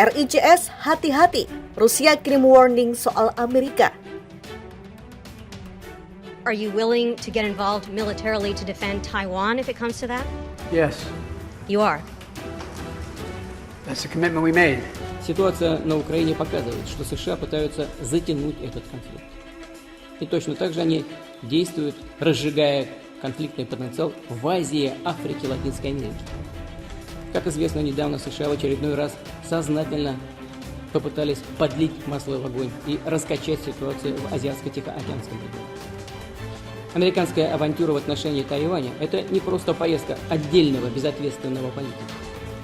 RICS hati-hati, Rusia kirim warning soal Amerika. Are you willing to get involved militarily to defend Taiwan if it comes to that? Yes, You are. that's the commitment we made. Ситуация на Украине показывает, что США пытаются затянуть этот конфликт. И точно так же они действуют, разжигая конфликтный потенциал в Азии, Африке, Латинской Америке. Как известно, недавно США в очередной раз сознательно попытались подлить масло в огонь и раскачать ситуацию в Азиатско-Тихоокеанском регионе. Американская авантюра в отношении Тайваня – это не просто поездка отдельного безответственного политика,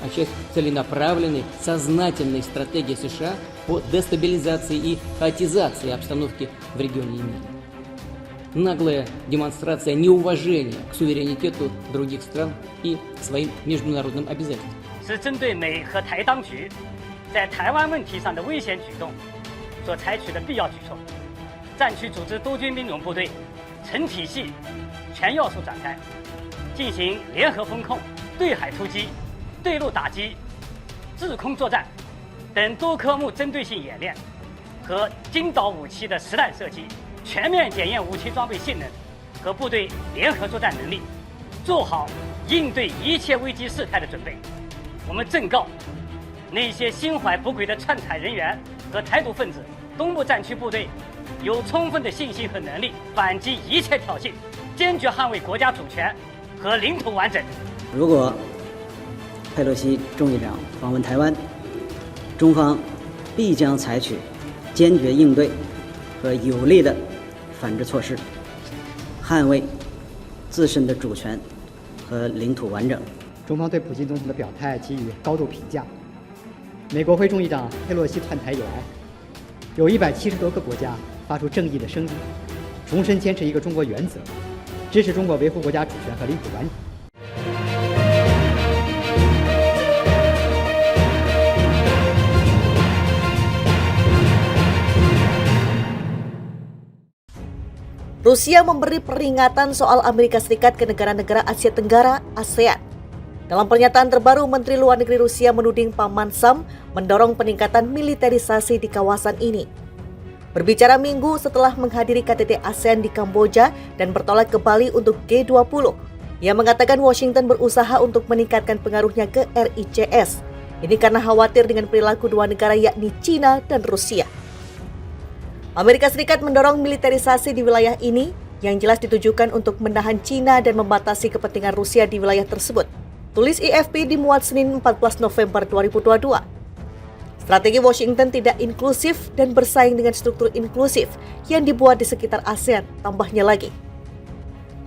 а часть целенаправленной, сознательной стратегии США по дестабилизации и хаотизации обстановки в регионе и мире. Наглая демонстрация неуважения к суверенитету других стран и своим международным обязательствам. 是针对美和台当局在台湾问题上的危险举动所采取的必要举措，战区组织多军兵种部队成体系、全要素展开，进行联合封控、对海突击、对陆打击、制空作战等多科目针对性演练和精导武器的实弹射击，全面检验武器装备性能和部队联合作战能力，做好应对一切危机事态的准备。我们正告那些心怀不轨的篡台人员和台独分子，东部战区部队有充分的信心和能力反击一切挑衅，坚决捍卫国家主权和领土完整。如果佩洛西众议长访问台湾，中方必将采取坚决应对和有力的反制措施，捍卫自身的主权和领土完整。中方对普京总统的表态给予高度评价。美国会众议长佩洛西窜台以来，有170多个国家发出正义的声音，重申坚持一个中国原则，支持中国维护国家主权和领土完整。Rusia memberi peringatan soal Amerika Serikat ke negara-negara Asia Tenggara (ASEAN). Dalam pernyataan terbaru, Menteri Luar Negeri Rusia menuding Paman Sam mendorong peningkatan militerisasi di kawasan ini. Berbicara minggu setelah menghadiri KTT ASEAN di Kamboja dan bertolak ke Bali untuk G20, ia mengatakan Washington berusaha untuk meningkatkan pengaruhnya ke RICS. Ini karena khawatir dengan perilaku dua negara yakni China dan Rusia. Amerika Serikat mendorong militerisasi di wilayah ini yang jelas ditujukan untuk menahan China dan membatasi kepentingan Rusia di wilayah tersebut. Tulis IFP dimuat Senin 14 November 2022. Strategi Washington tidak inklusif dan bersaing dengan struktur inklusif yang dibuat di sekitar ASEAN, tambahnya lagi.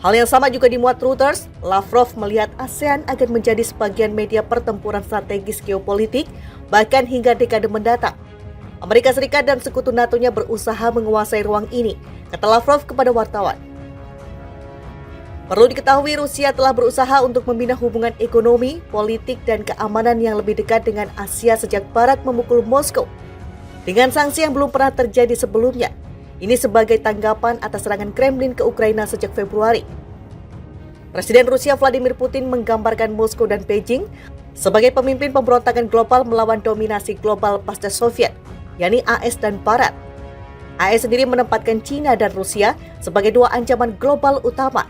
Hal yang sama juga dimuat Reuters. Lavrov melihat ASEAN akan menjadi sebagian media pertempuran strategis geopolitik bahkan hingga dekade mendatang. Amerika Serikat dan sekutu NATO-nya berusaha menguasai ruang ini, kata Lavrov kepada wartawan. Perlu diketahui Rusia telah berusaha untuk membina hubungan ekonomi, politik, dan keamanan yang lebih dekat dengan Asia sejak Barat memukul Moskow. Dengan sanksi yang belum pernah terjadi sebelumnya, ini sebagai tanggapan atas serangan Kremlin ke Ukraina sejak Februari. Presiden Rusia Vladimir Putin menggambarkan Moskow dan Beijing sebagai pemimpin pemberontakan global melawan dominasi global pasca Soviet, yakni AS dan Barat. AS sendiri menempatkan China dan Rusia sebagai dua ancaman global utama.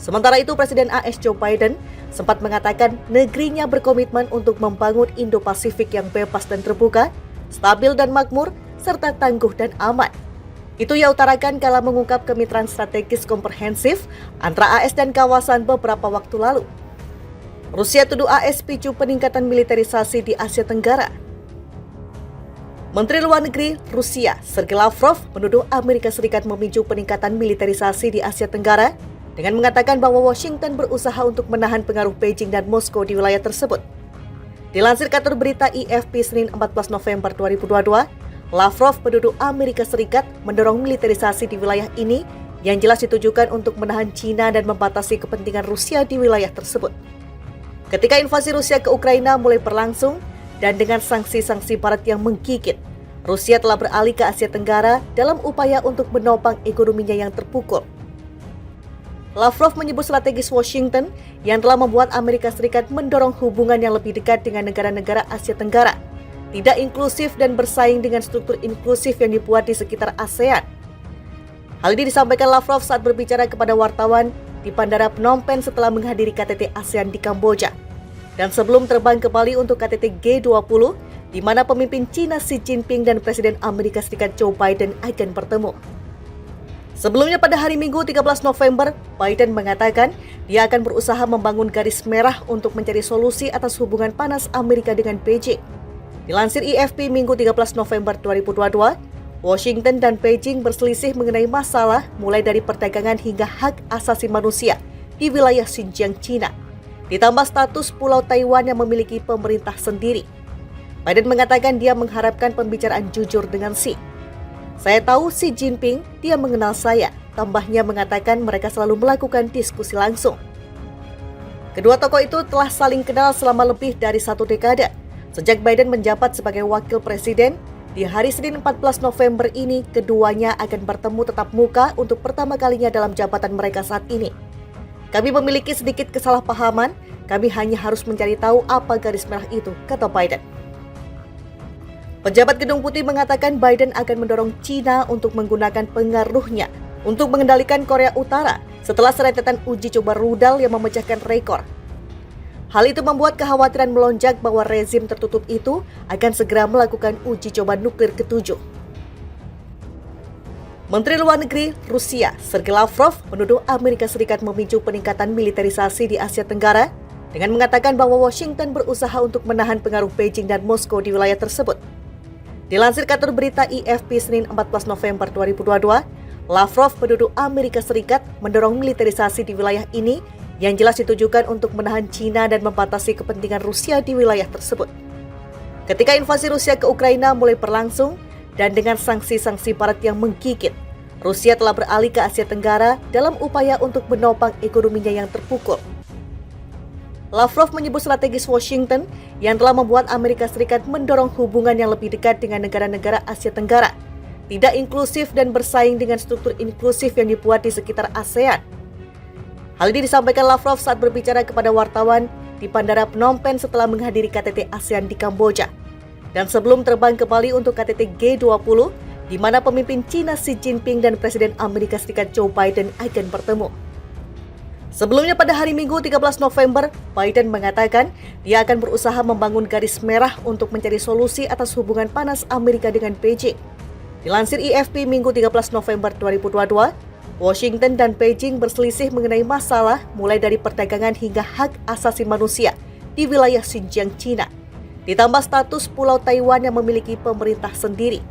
Sementara itu, Presiden AS Joe Biden sempat mengatakan negerinya berkomitmen untuk membangun Indo-Pasifik yang bebas dan terbuka, stabil dan makmur, serta tangguh dan aman. Itu ia utarakan kala mengungkap kemitraan strategis komprehensif antara AS dan kawasan beberapa waktu lalu. Rusia tuduh AS picu peningkatan militerisasi di Asia Tenggara. Menteri Luar Negeri Rusia Sergei Lavrov menuduh Amerika Serikat memicu peningkatan militerisasi di Asia Tenggara dengan mengatakan bahwa Washington berusaha untuk menahan pengaruh Beijing dan Moskow di wilayah tersebut. Dilansir kantor berita IFP Senin 14 November 2022, Lavrov menuduh Amerika Serikat mendorong militerisasi di wilayah ini yang jelas ditujukan untuk menahan China dan membatasi kepentingan Rusia di wilayah tersebut. Ketika invasi Rusia ke Ukraina mulai berlangsung dan dengan sanksi-sanksi Barat yang menggigit, Rusia telah beralih ke Asia Tenggara dalam upaya untuk menopang ekonominya yang terpukul. Lavrov menyebut strategis Washington yang telah membuat Amerika Serikat mendorong hubungan yang lebih dekat dengan negara-negara Asia Tenggara. tidak inklusif dan bersaing dengan struktur inklusif yang dibuat di sekitar ASEAN. Hal ini disampaikan Lavrov saat berbicara kepada wartawan di Bandara Phnom Penh setelah menghadiri KTT ASEAN di Kamboja. Dan sebelum terbang ke Bali untuk KTT G20, di mana pemimpin Cina Xi Jinping dan Presiden Amerika Serikat Joe Biden akan bertemu. Sebelumnya pada hari Minggu 13 November, Biden mengatakan dia akan berusaha membangun garis merah untuk mencari solusi atas hubungan panas Amerika dengan Beijing. Dilansir AFP Minggu 13 November 2022, Washington dan Beijing berselisih mengenai masalah mulai dari perdagangan hingga hak asasi manusia di wilayah Xinjiang, Cina. Ditambah status Pulau Taiwan yang memiliki pemerintah sendiri. Biden mengatakan dia mengharapkan pembicaraan jujur dengan Xi. Saya tahu Xi Jinping, dia mengenal saya. Tambahnya mengatakan mereka selalu melakukan diskusi langsung. Kedua tokoh itu telah saling kenal selama lebih dari 1 dekade. Sejak Biden menjabat sebagai wakil presiden, di hari Senin 14 November ini, keduanya akan bertemu tatap muka untuk pertama kalinya dalam jabatan mereka saat ini. Kami memiliki sedikit kesalahpahaman, kami hanya harus mencari tahu apa garis merah itu, kata Biden. Pejabat Gedung Putih mengatakan Biden akan mendorong China untuk menggunakan pengaruhnya untuk mengendalikan Korea Utara setelah serentetan uji coba rudal yang memecahkan rekor. Hal itu membuat kekhawatiran melonjak bahwa rezim tertutup itu akan segera melakukan uji coba nuklir ke-7. Menteri Luar Negeri Rusia, Sergei Lavrov, menuduh Amerika Serikat memicu peningkatan militerisasi di Asia Tenggara dengan mengatakan bahwa Washington berusaha untuk menahan pengaruh Beijing dan Moskow di wilayah tersebut. Dilansir kantor berita AFP Senin 14 November 2022, Lavrov menuduh Amerika Serikat mendorong militerisasi di wilayah ini yang jelas ditujukan untuk menahan China dan membatasi kepentingan Rusia di wilayah tersebut. Ketika invasi Rusia ke Ukraina mulai berlangsung dan dengan sanksi-sanksi barat yang menggigit, Rusia telah beralih ke Asia Tenggara dalam upaya untuk menopang ekonominya yang terpukul. Lavrov menyebut strategis Washington yang telah membuat Amerika Serikat mendorong hubungan yang lebih dekat dengan negara-negara Asia Tenggara, tidak inklusif dan bersaing dengan struktur inklusif yang dibuat di sekitar ASEAN. Hal ini disampaikan Lavrov saat berbicara kepada wartawan di Bandara Phnom Penh setelah menghadiri KTT ASEAN di Kamboja. Dan sebelum terbang ke Bali untuk KTT G20, di mana pemimpin Cina Xi Jinping dan Presiden Amerika Serikat Joe Biden akan bertemu. Sebelumnya pada hari Minggu 13 November, Biden mengatakan dia akan berusaha membangun garis merah untuk mencari solusi atas hubungan panas Amerika dengan Beijing. Dilansir AFP Minggu 13 November 2022, Washington dan Beijing berselisih mengenai masalah mulai dari perdagangan hingga hak asasi manusia di wilayah Xinjiang, Cina. Ditambah status Pulau Taiwan yang memiliki pemerintah sendiri.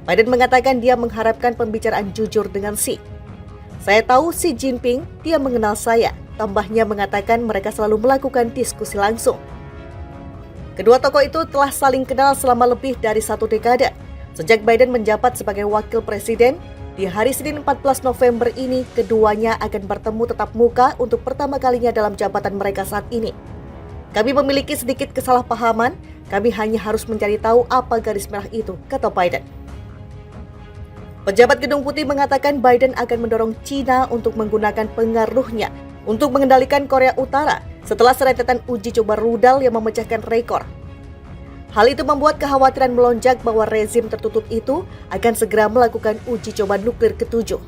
Biden mengatakan dia mengharapkan pembicaraan jujur dengan Xi. Saya tahu Xi Jinping, dia mengenal saya. Tambahnya mengatakan mereka selalu melakukan diskusi langsung. Kedua tokoh itu telah saling kenal selama lebih dari 1 dekade. Sejak Biden menjabat sebagai wakil presiden, di hari Senin 14 November ini, keduanya akan bertemu tatap muka untuk pertama kalinya dalam jabatan mereka saat ini. Kami memiliki sedikit kesalahpahaman, kami hanya harus mencari tahu apa garis merah itu, kata Biden. Pejabat Gedung Putih mengatakan Biden akan mendorong China untuk menggunakan pengaruhnya untuk mengendalikan Korea Utara setelah serentetan uji coba rudal yang memecahkan rekor. Hal itu membuat kekhawatiran melonjak bahwa rezim tertutup itu akan segera melakukan uji coba nuklir ke-7.